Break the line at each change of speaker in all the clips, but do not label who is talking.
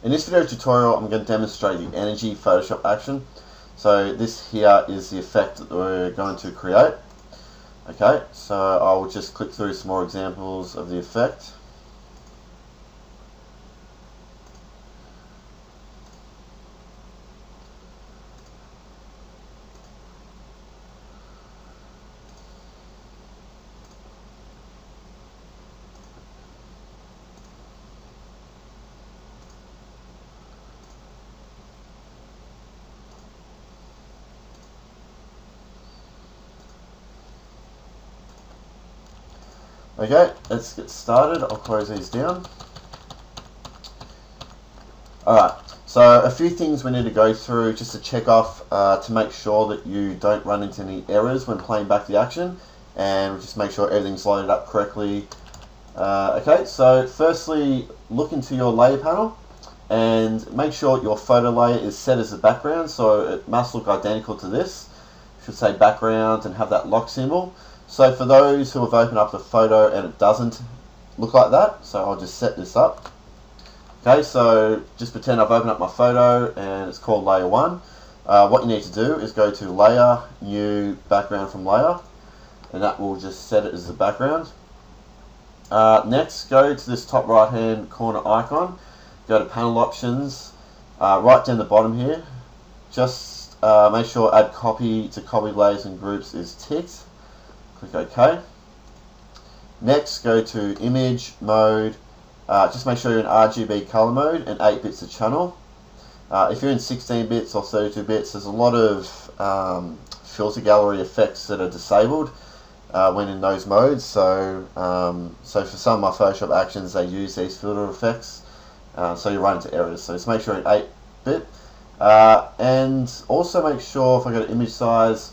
In this video tutorial, I'm going to demonstrate the energy Photoshop action. So this here is the effect that we're going to create. Okay, so I'll just click through some more examples of the effect. Okay, let's get started. I'll close these down. Alright, so a few things we need to go through just to check off to make sure that you don't run into any errors when playing back the action, and just make sure everything's loaded up correctly. Okay, so firstly, look into your layer panel and make sure your photo layer is set as a background, so it must look identical to this. It should say background and have that lock symbol. So for those who have opened up the photo and it doesn't look like that, so I'll just set this up. Okay, so just pretend I've opened up my photo and it's called layer 1. What you need to do is go to layer, new background from layer, and that will just set it as the background. Next, go to this top right hand corner icon, go to panel options, right down the bottom here, just make sure add copy to copy layers and groups is ticked. Click OK. Next, go to image mode. Just make sure you're in RGB color mode and 8 bits a channel. If you're in 16 bits or 32 bits, there's a lot of filter gallery effects that are disabled when in those modes. So, so for some of my Photoshop actions, they use these filter effects, so you run into errors. So just make sure you're in 8-bit, and also make sure, if I go to image size,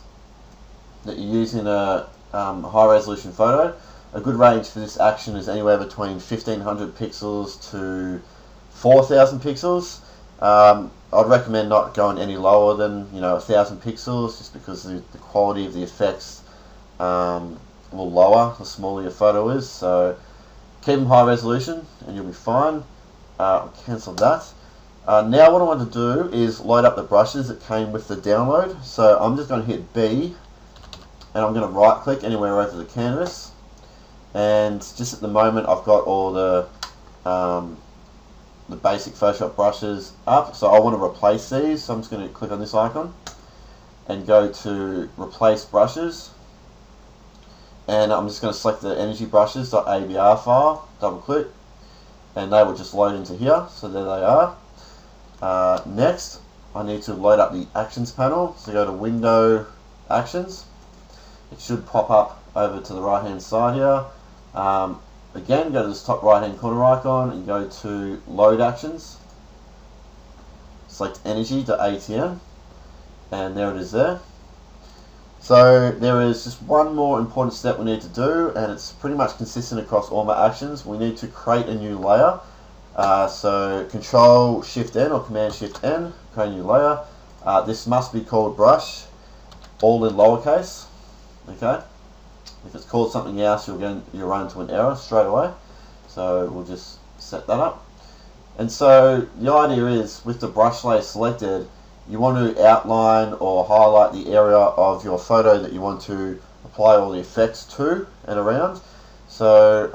that you're using a high resolution photo. A good range for this action is anywhere between 1500 pixels to 4000 pixels. I'd recommend not going any lower than 1000 pixels, just because the quality of the effects will lower the smaller your photo is. So keep them high resolution and you'll be fine. I'll cancel that. Now what I want to do is load up the brushes that came with the download. So I'm just going to hit B, and I'm going to right click anywhere over the canvas, and just at the moment I've got all the basic Photoshop brushes up, so I want to replace these. So I'm just going to click on this icon and go to replace brushes, and I'm just going to select the energy brushes.abr file, double click, and they will just load into here. So there they are. Next, I need to load up the actions panel, so go to window actions. It should pop up over to the right hand side here. Again, go to this top right hand corner icon and go to load actions. Select energy.atm, and there it is there. So there is just one more important step we need to do, and it's pretty much consistent across all my actions. We need to create a new layer. So Control Shift N or Command Shift N, create a new layer. This must be called brush, all in lowercase. Okay, if it's called something else, you'll run into an error straight away. So we'll just set that up. And so the idea is, with the brush layer selected, you want to outline or highlight the area of your photo that you want to apply all the effects to and around. So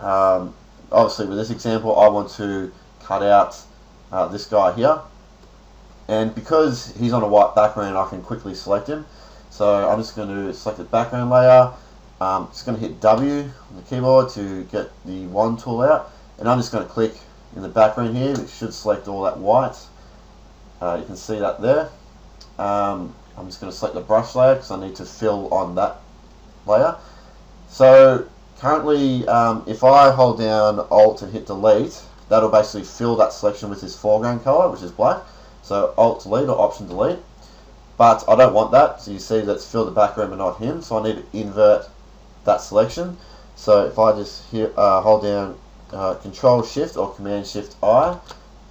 obviously with this example, I want to cut out this guy here, and because he's on a white background, I can quickly select him. So I'm just going to select the background layer. Just going to hit W on the keyboard to get the wand tool out, and I'm just going to click in the background here. It should select all that white. You can see that there. I'm just going to select the brush layer because I need to fill on that layer. So currently, if I hold down Alt and hit Delete, that'll basically fill that selection with this foreground color, which is black. So Alt Delete or Option Delete. But I don't want that, so you see that's filled the background but not him, so I need to invert that selection. So if I just hold down Control Shift or Command Shift I,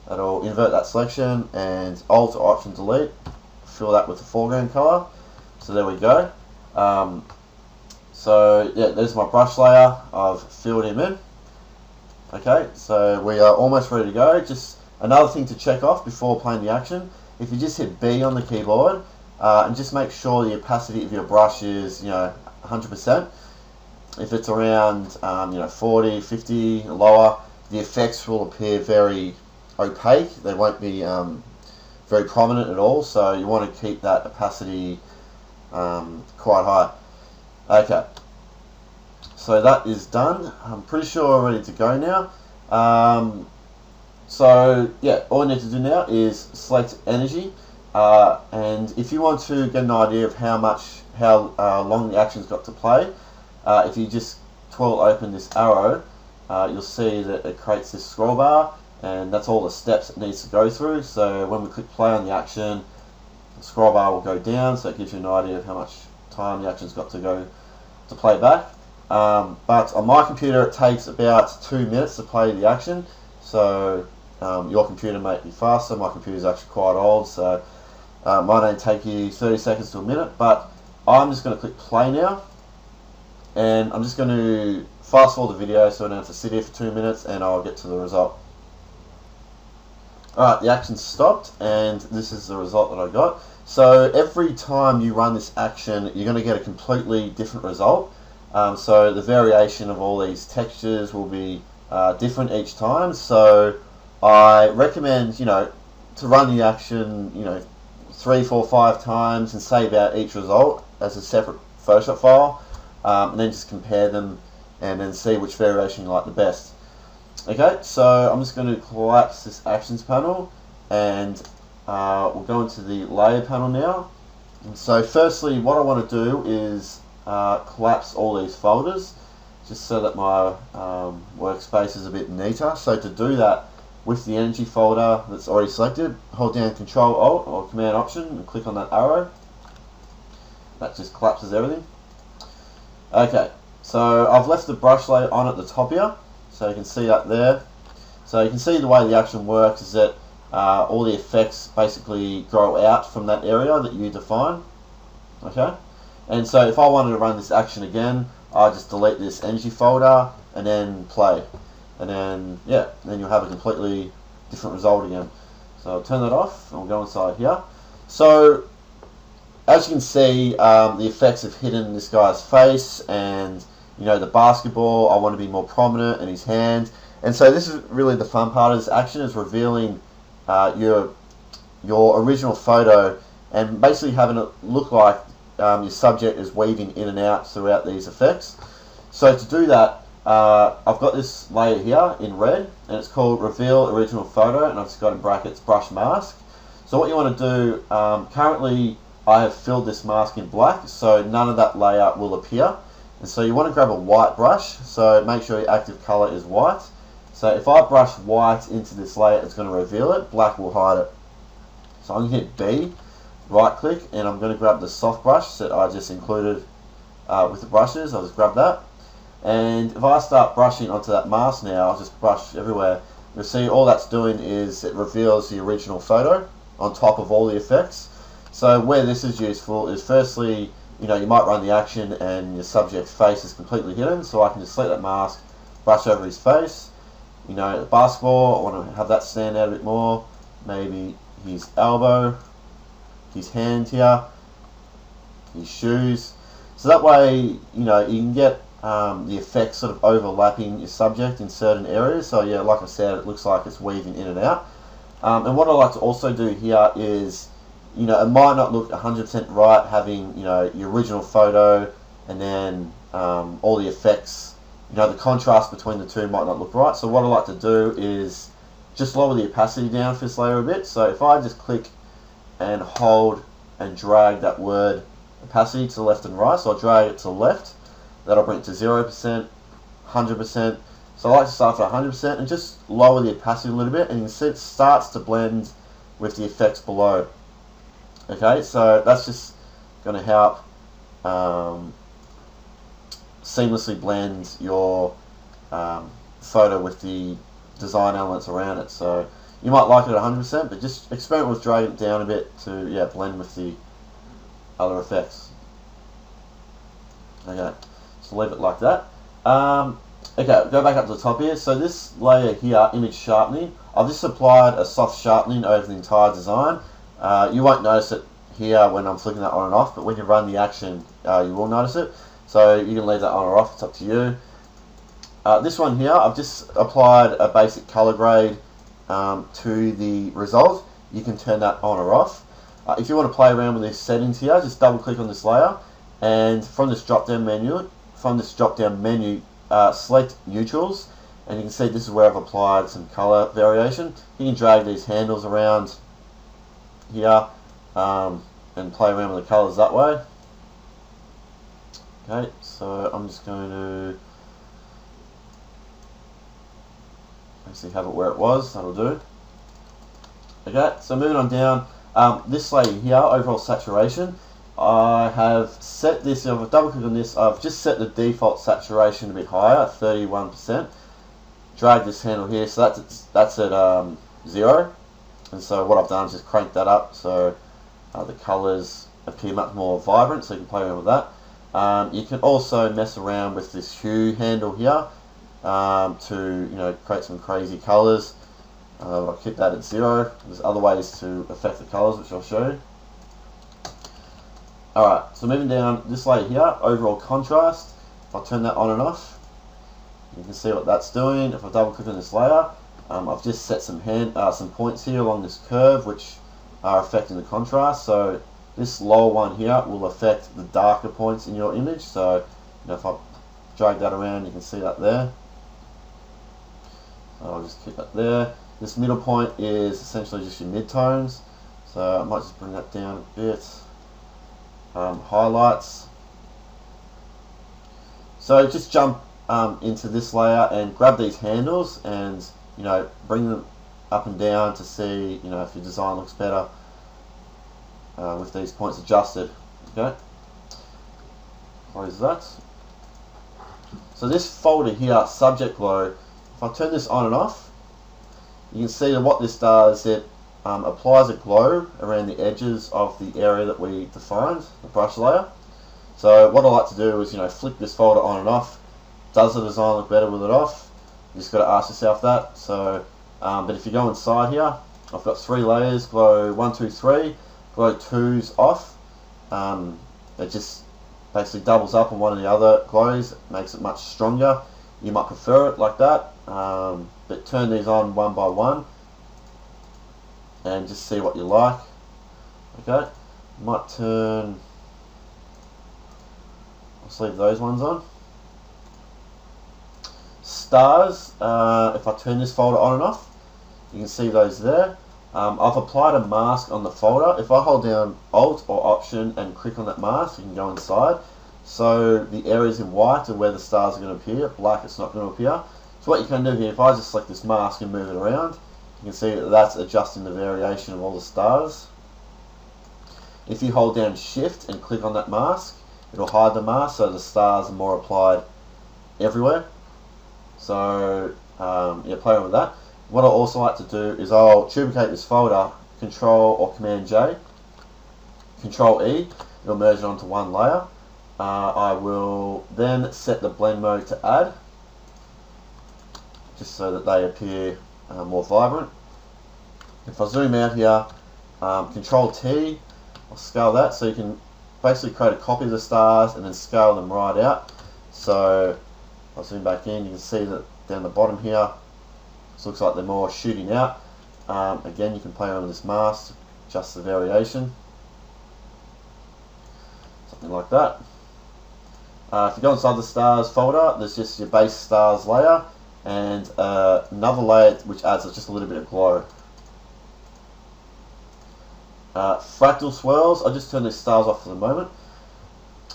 that'll invert that selection, and Alt or Option Delete, fill that with the foreground color. So there we go. So yeah, there's my brush layer. I've filled him in. Okay, so we are almost ready to go. Just Another thing to check off before playing the action, if you just hit B on the keyboard and just make sure the opacity of your brush is 100%. If it's around 40, 50, lower, the effects will appear very opaque. They won't be very prominent at all, so you want to keep that opacity quite high. Okay, so that is done. I'm pretty sure we're ready to go now. So yeah, all you need to do now is select energy, and if you want to get an idea of how long the action's got to play, if you just twirl open this arrow, you'll see that it creates this scroll bar, and that's all the steps it needs to go through. So when we click play on the action, the scroll bar will go down, so it gives you an idea of how much time the action's got to go to play back. But on my computer it takes about 2 minutes to play the action, so your computer may be faster. My computer is actually quite old, so mine may take you 30 seconds to a minute, but I'm just going to click play now, and I'm just going to fast forward the video so I don't have to sit here for 2 minutes, and I'll get to the result. Alright, the action's stopped, and this is the result that I got. So every time you run this action, you're going to get a completely different result. So the variation of all these textures will be different each time. So I recommend, to run the action, 3, 4, 5 times and save out each result as a separate Photoshop file, and then just compare them and then see which variation you like the best. Okay, so I'm just going to collapse this actions panel, and we'll go into the layer panel now. And so firstly, what I want to do is collapse all these folders, just so that my workspace is a bit neater. So to do that, with the energy folder that's already selected, hold down Control Alt or Command Option and click on that arrow. That just collapses everything. Okay, so I've left the brush layer on at the top here, so you can see that there. So you can see the way the action works is that all the effects basically grow out from that area that you define. Okay, and so if I wanted to run this action again, I just delete this energy folder and then play, and then then you'll have a completely different result again. So I'll turn that off and we'll go inside here. So as you can see, the effects have hidden this guy's face, and the basketball, I want to be more prominent, and his hand. And so this is really the fun part of this action, is revealing your original photo and basically having it look like your subject is weaving in and out throughout these effects. So to do that, I've got this layer here in red, and it's called Reveal Original Photo, and I've just got in brackets Brush Mask. So what you want to do, currently I have filled this mask in black, so none of that layer will appear. And so you want to grab a white brush, so make sure your active color is white. So if I brush white into this layer, it's going to reveal it, black will hide it. So I'm going to hit B, right click, and I'm going to grab the soft brush that I just included with the brushes. I'll just grab that. And if I start brushing onto that mask now, I'll just brush everywhere. You'll see all that's doing is it reveals the original photo on top of all the effects. So where this is useful is firstly, you might run the action and your subject's face is completely hidden, so I can just select that mask, brush over his face. The basketball, I want to have that stand out a bit more. Maybe his elbow, his hand here, his shoes. So that way, you can get the effects sort of overlapping your subject in certain areas. So yeah, like I said, it looks like it's weaving in and out. And what I like to also do here is, it might not look 100% right having, your original photo and then all the effects, the contrast between the two might not look right. So what I like to do is just lower the opacity down for this layer a bit. So if I just click and hold and drag that word opacity to the left and right, so I'll drag it to the left, that'll bring it to 0%, 100%. So I like to start at 100% and just lower the opacity a little bit, and you can see it starts to blend with the effects below. Okay, so that's just going to help seamlessly blend your photo with the design elements around it. So you might like it at 100%, but just experiment with dragging it down a bit to blend with the other effects. Okay, so leave it like that. Okay, go back up to the top here. So this layer here, image sharpening, I've just applied a soft sharpening over the entire design. You won't notice it here when I'm flicking that on and off, but when you run the action, you will notice it. So you can leave that on or off, it's up to you. This one here, I've just applied a basic color grade to the result. You can turn that on or off. If you want to play around with these settings here, just double click on this layer, and from this drop down menu, select neutrals, and you can see this is where I've applied some color variation. You can drag these handles around here and play around with the colors that way. Okay, so I'm just going to actually have it where it was. That'll do. Okay, so moving on down, this layer here, overall saturation, I have set this, if I double click on this, I've just set the default saturation a bit higher at 31%. Drag this handle here, so that's at 0. And so what I've done is just crank that up so the colours appear much more vibrant, so you can play around with that. You can also mess around with this hue handle here to create some crazy colours. I'll keep that at 0. There's other ways to affect the colours, which I'll show you. Alright, so moving down this layer here, overall contrast. If I turn that on and off, you can see what that's doing. If I double click on this layer, I've just set some points here along this curve which are affecting the contrast. So this lower one here will affect the darker points in your image. So if I drag that around, you can see that there. I'll just keep that there. This middle point is essentially just your midtones. So I might just bring that down a bit. Highlights. So just jump into this layer and grab these handles and bring them up and down to see if your design looks better with these points adjusted. Okay, close that. So this folder here, subject glow, if I turn this on and off, you can see that what this does, it applies a glow around the edges of the area that we defined, the brush layer. So what I like to do is flick this folder on and off. Does the design look better with it off? You just got to ask yourself that. So, but if you go inside here, I've got 3 layers: glow 1, 2, 3. Glow 2's off. It just basically doubles up on one of the other glows, makes it much stronger. You might prefer it like that, but turn these on one by one and just see what you like. Okay, might turn, let's leave those ones on. Stars, if I turn this folder on and off, you can see those there. I've applied a mask on the folder. If I hold down Alt or Option and click on that mask, you can go inside. So the areas in white are where the stars are going to appear. Black, it's not going to appear. So what you can do here, if I just select this mask and move it around, you can see that that's adjusting the variation of all the stars. If you hold down Shift and click on that mask, it'll hide the mask so the stars are more applied everywhere. So yeah, play around with that. What I also like to do is I'll duplicate this folder, Control or Command J, Control E, it'll merge it onto one layer. I will then set the blend mode to add, just so that they appear more vibrant. If I zoom out here, Control T, I'll scale that so you can basically create a copy of the stars and then scale them right out. So if I zoom back in, you can see that down the bottom here, this looks like they're more shooting out. Again, you can play around with this mask, adjust the variation, something like that. If you go inside the stars folder, there's just your base stars layer and another layer which adds just a little bit of glow. Fractal swirls, I'll just turn these stars off for the moment.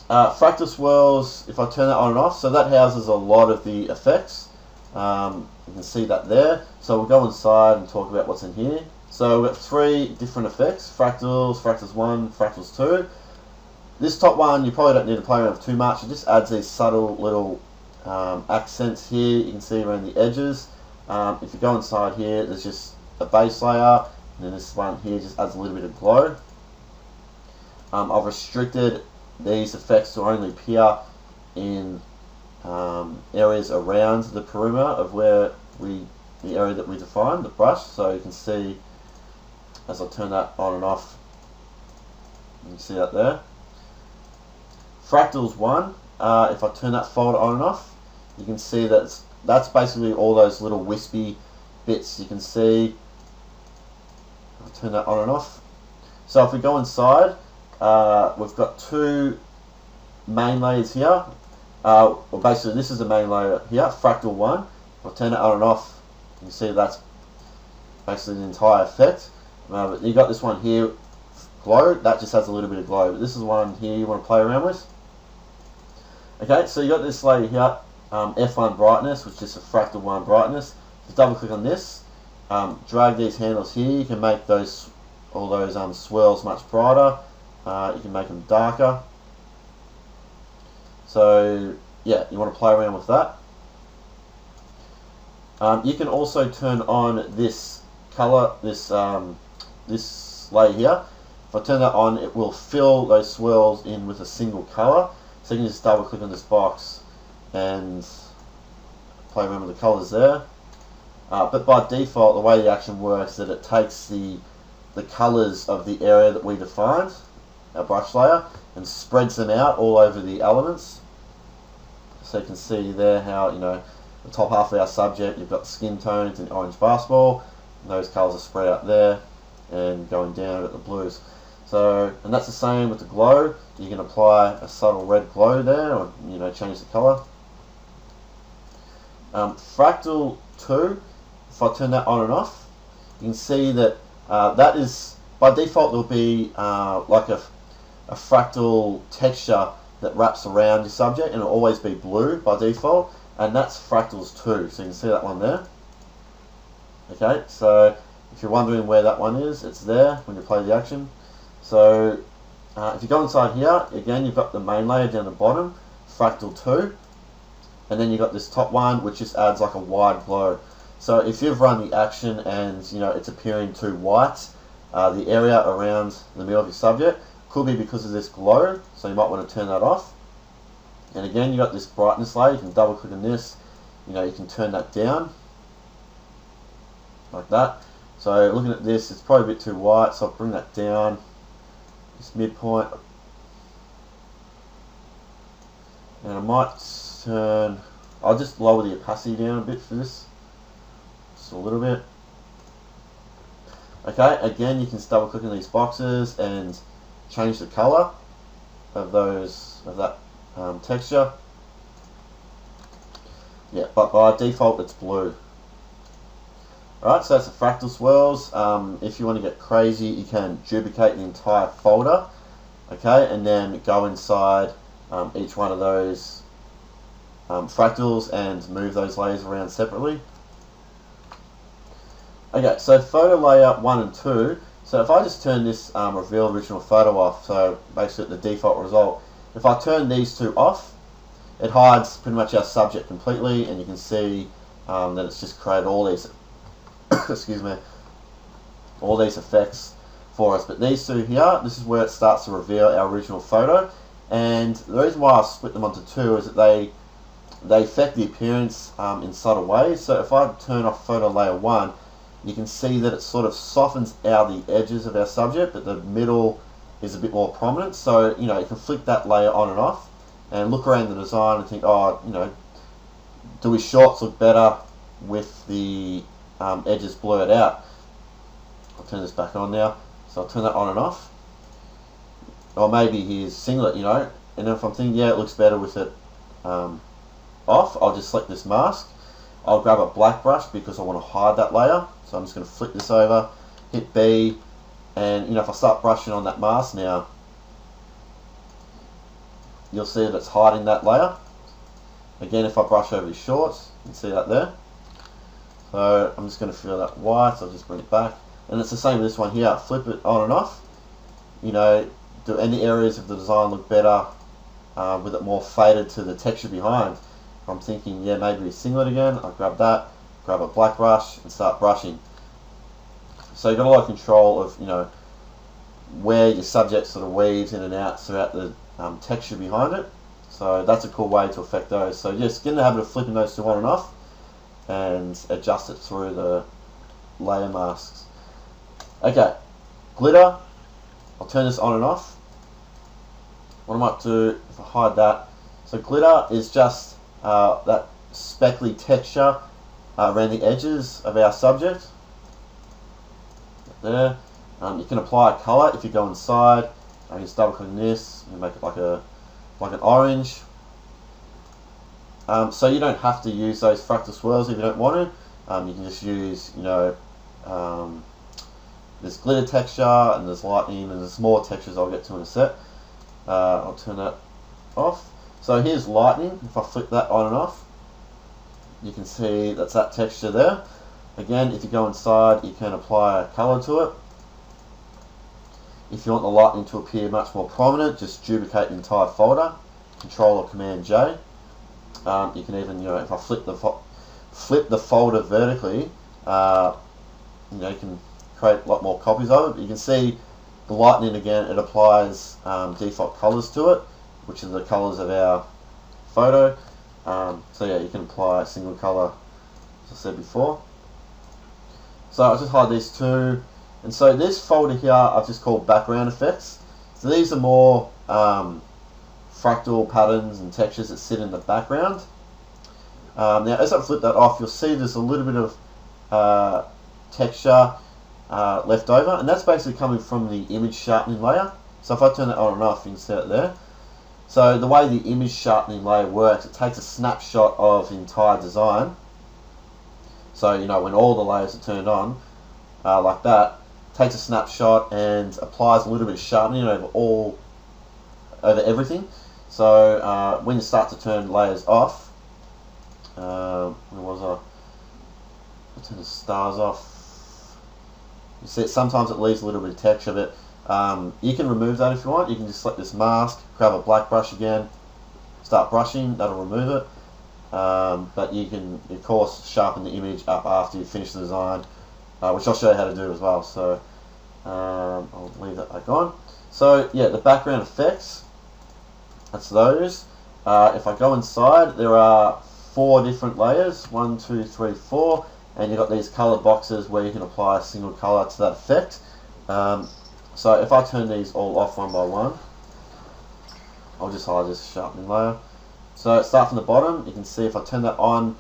Fractal swirls, if I turn that on and off, so that houses a lot of the effects. You can see that there. So we'll go inside and talk about what's in here. So we've got 3 different effects: fractals, fractals 1, fractals 2. This top one you probably don't need to play around with too much. It just adds these subtle little accents here. You can see around the edges. If you go inside here, there's just a base layer, and then this one here just adds a little bit of glow. I've restricted these effects to only appear in areas around the perimeter of where we the area that we defined, the brush. So you can see as I turn that on and off, you can see that there. Fractals 1, if I turn that folder on and off, you can see that's basically all those little wispy bits you can see. I'll turn that on and off. So if we go inside, we've got two main layers here. Well, basically this is the main layer here, fractal 1. If I turn it on and off, you can see that's basically the entire effect. But you got this one here, glow, that just has a little bit of glow. But this is the one here you want to play around with. Okay, so you got this layer here, F1 brightness, which is a fractal 1 brightness. Just double click on this, drag these handles here. You can make all those swirls much brighter. You can make them darker. So yeah, you want to play around with that. You can also turn on this color, this layer here. If I turn that on, it will fill those swirls in with a single color. So you can just double click on this box and play around with the colors there. But by default, the way the action works is that it takes the colors of the area that we defined, our brush layer, and spreads them out all over the elements. So you can see there how, the top half of our subject, you've got skin tones and orange basketball, and those colors are spread out there, and going down at the blues. So, and that's the same with the glow. You can apply a subtle red glow there, or change the color. Fractal 2, if I turn that on and off, you can see that that is, by default, there'll be like a fractal texture that wraps around your subject, and it'll always be blue by default, and that's fractals 2. So you can see that one there. Okay, so if you're wondering where that one is, it's there when you play the action. So if you go inside here, again you've got the main layer down the bottom, fractal 2, and then you've got this top one which just adds like a wide glow. So if you've run the action and it's appearing too white, the area around the middle of your subject could be because of this glow, so you might want to turn that off. And again, you got this brightness layer. You can double click on this. You can turn that down like that. So looking at this, it's probably a bit too white, so I'll bring that down, this midpoint, and I might turn. I'll just lower the opacity down a bit for this, just a little bit. Okay, again, you can just double click on these boxes and change the color of that texture. Yeah, but by default it's blue. Alright, so that's the fractal swirls. If you want to get crazy, you can duplicate the entire folder, okay, and then go inside each one of those fractals and move those layers around separately. Okay, so photo layer 1 and 2. So if I just turn this reveal original photo off, so basically the default result, if I turn these two off, it hides pretty much our subject completely, and you can see that it's just created all these excuse me, all these effects for us. But these two here, this is where it starts to reveal our original photo, and the reason why I split them onto two is that they affect the appearance in subtle ways. So if I turn off photo layer 1, you can see that it sort of softens out the edges of our subject, but the middle is a bit more prominent. So you can flick that layer on and off and look around the design and think, oh, do his shorts look better with the edges blurred out? I'll turn this back on now, so I'll turn that on and off. Or maybe his singlet, and if I'm thinking, yeah, it looks better with it off, I'll just select this mask. I'll grab a black brush because I want to hide that layer, so I'm just going to flick this over, hit B, and if I start brushing on that mask now, you'll see that it's hiding that layer. Again, if I brush over his shorts, you can see that there. So I'm just going to fill that white, so I'll just bring it back. And it's the same with this one here, flip it on and off. Do any areas of the design look better with it more faded to the texture behind? I'm thinking, yeah, maybe a singlet again. I'll grab that, grab a black brush, and start brushing. So you've got a lot of control of, where your subject sort of weaves in and out throughout the texture behind it. So that's a cool way to affect those. So just get in the habit of flipping those two on and off. and adjust it through the layer masks. Okay, glitter, I'll turn this on and off. What I might do if I hide that, so glitter is just that speckly texture around the edges of our subject. There. You can apply a colour if you go inside. You just double click on this and make it like an orange. So you don't have to use those fractal swirls if you don't want to. You can just use, there's glitter texture and there's lightning and there's more textures I'll get to in a sec. I'll turn that off. So here's lightning. If I flick that on and off, you can see that's that texture there. Again, if you go inside, you can apply a colour to it. If you want the lightning to appear much more prominent, just duplicate the entire folder. Control or Command J. You can even, if I flip the folder vertically, you can create a lot more copies of it. But you can see the lightning again. It applies default colours to it, which are the colours of our photo. So yeah, you can apply a single colour, as I said before. So I'll just hide these two. And so this folder here I've just called background effects. So these are more fractal patterns and textures that sit in the background. Now as I flip that off, you'll see there's a little bit of texture left over, and that's basically coming from the image sharpening layer. So if I turn that on and off, you can see it there. So the way the image sharpening layer works, it takes a snapshot of the entire design. So when all the layers are turned on, like that, takes a snapshot and applies a little bit of sharpening over everything. So when you start to turn layers off, where was I? I'll turn the stars off. You see, sometimes it leaves a little bit of texture, but you can remove that if you want. You can just select this mask, grab a black brush again, start brushing, that'll remove it. But you can, of course, sharpen the image up after you finish the design, which I'll show you how to do as well. So I'll leave that back on. So yeah, the background effects, that's those. If I go inside, there are 4 different layers, 1, 2, 3, 4, and you've got these colored boxes where you can apply a single color to that effect. So if I turn these all off one by one, I'll just hide this sharpening layer. So start from the bottom, you can see if I turn that on,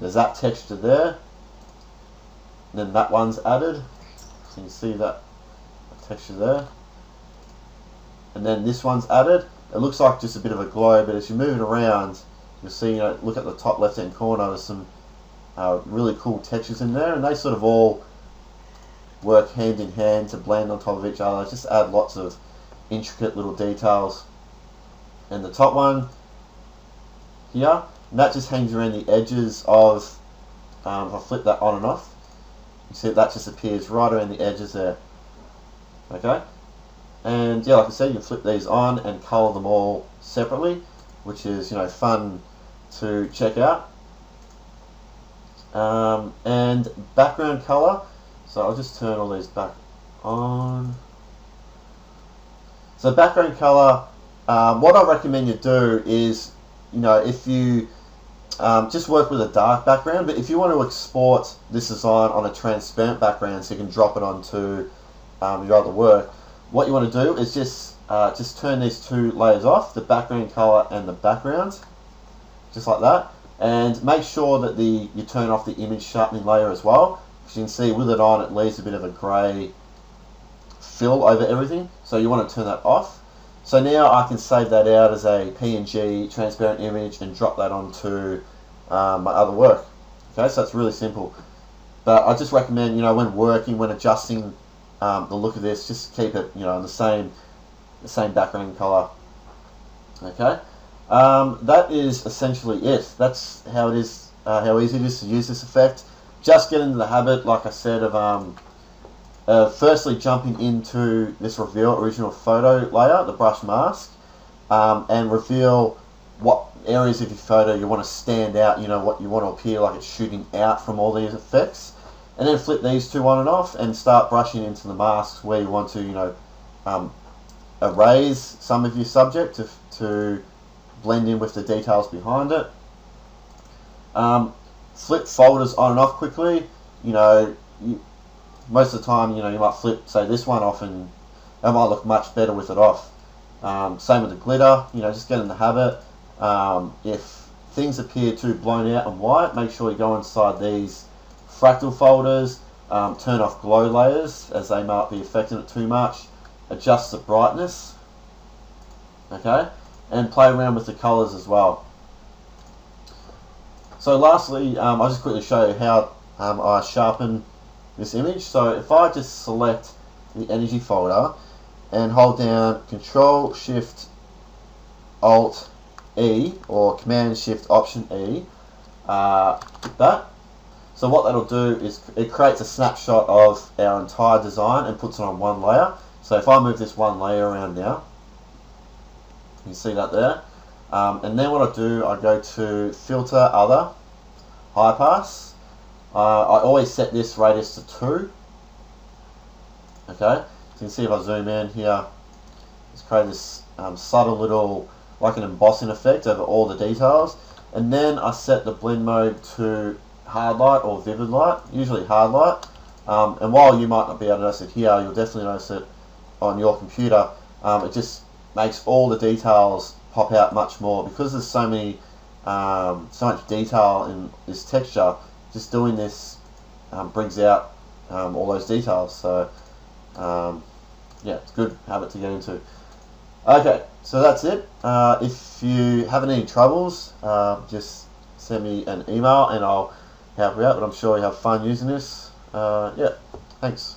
there's that texture there, then that one's added, so you can see that texture there, and then this one's added. It looks like just a bit of a glow, but as you move it around, you'll see, look at the top left hand corner, there's some really cool textures in there, and they sort of all work hand in hand to blend on top of each other, just add lots of intricate little details. And the top one here, and that just hangs around the edges of, if I flip that on and off, you see that just appears right around the edges there. Okay, and yeah, like I said, you can flip these on and colour them all separately, which is fun to check out. And background colour, so I'll just turn all these back on. So background colour, what I recommend you do is, if you just work with a dark background, but if you want to export this design on a transparent background so you can drop it onto your other work, what you want to do is just turn these 2 layers off, the background color and the background, just like that, and make sure that you turn off the image sharpening layer as well. As you can see, with it on, it leaves a bit of a grey fill over everything, so you want to turn that off. So now I can save that out as a PNG transparent image and drop that onto my other work. Okay, so it's really simple. But I just recommend, when working, when adjusting the look of this, just keep it, in the same background color. Okay, that is essentially it. That's how it is, how easy it is to use this effect. Just get into the habit, like I said, of firstly jumping into this reveal original photo layer, the brush mask, and reveal what areas of your photo you want to stand out, what you want to appear like it's shooting out from all these effects, and then flip these 2 on and off and start brushing into the masks where you want to erase some of your subject to blend in with the details behind it. flip folders on and off quickly. Most of the time, you might flip, say, this one off, and it might look much better with it off. Same with the glitter. Just get in the habit. If things appear too blown out and white, make sure you go inside these fractal folders, turn off glow layers as they might be affecting it too much, adjust the brightness, okay, and play around with the colors as well. So lastly, I'll just quickly show you how I sharpen this image. So if I just select the energy folder and hold down Control Shift Alt E, or Command Shift Option E, that. So what that'll do is it creates a snapshot of our entire design and puts it on one layer. So if I move this one layer around now, you can see that there. And then what I do, I go to Filter, Other, High Pass. I always set this radius to 2. Okay, so you can see if I zoom in here, it's created this subtle little, like an embossing effect over all the details. And then I set the blend mode to hard light or vivid light, usually hard light. And while you might not be able to notice it here, you'll definitely notice it on your computer. It just makes all the details pop out much more, because there's so much detail in this texture. Just doing this brings out all those details. So yeah, it's a good habit to get into. Okay, so that's it. If you have any troubles, just send me an email and I'll help you out, but I'm sure you have fun using this. Yeah, thanks.